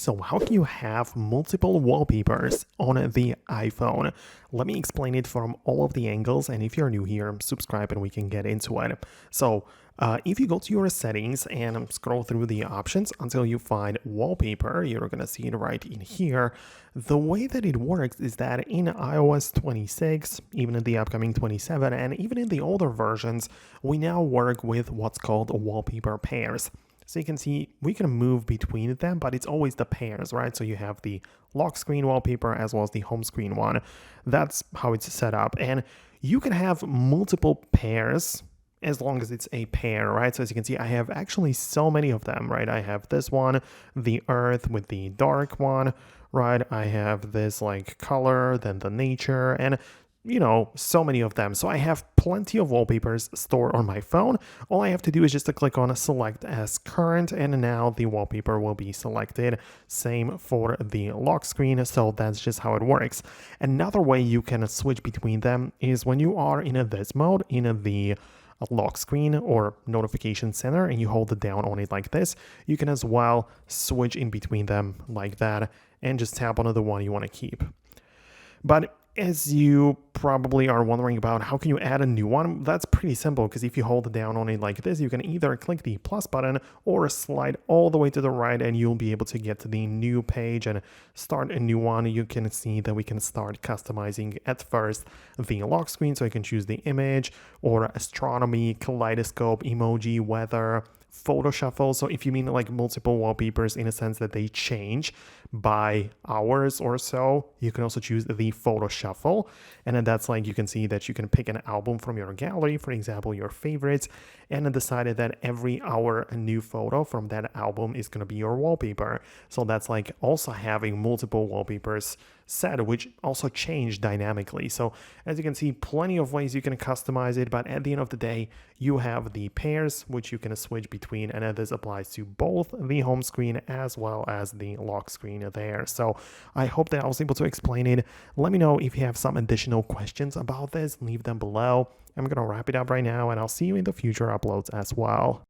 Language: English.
So how can you have multiple wallpapers on the iPhone? Let me explain it from all of the angles, and if you're new here, subscribe and we can get into it. So if you go to your settings and scroll through the options until you find wallpaper, you're going to see it right in here. The way that it works is that in iOS 26, even in the upcoming 27, and even in the older versions, we now work with what's called wallpaper pairs. So you can see we can move between them, but it's always the pairs, right? So you have the lock screen wallpaper as well as the home screen one. That's how it's set up. And you can have multiple pairs as long as it's a pair, right? So as you can see, I have actually so many of them, right? I have this one, the earth with the dark one, right? I have this like color, then the nature, and so many of them. So I have plenty of wallpapers stored on my phone. All I have to do is just to click on select as current, and now the wallpaper will be selected. Same for the lock screen. So that's just how it works. Another way you can switch between them is when you are in this mode, in the lock screen or notification center, and you hold it down on it like this, you can as well switch in between them like that and just tap on the one you want to keep. But as you probably are wondering about, how can you add a new one? That's pretty simple, because if you hold down on it like this, you can either click the plus button or slide all the way to the right, and you'll be able to get to the new page and start a new one. You can see that we can start customizing at first the lock screen, so you can choose the image or astronomy, kaleidoscope, emoji, weather, photo shuffle. So if you mean like multiple wallpapers in a sense that they change by hours or so, you can also choose the photo shuffle. And then that's like, you can see that you can pick an album from your gallery, for example, your favorites, and then decided that every hour a new photo from that album is going to be your wallpaper. So that's like also having multiple wallpapers set, which also change dynamically. So as you can see, plenty of ways you can customize it, but at the end of the day, you have the pairs, which you can switch between, and this applies to both the home screen as well as the lock screen there. So I hope that I was able to explain it. Let me know if you have some additional questions about this, leave them below. I'm going to wrap it up right now, and I'll see you in the future uploads as well.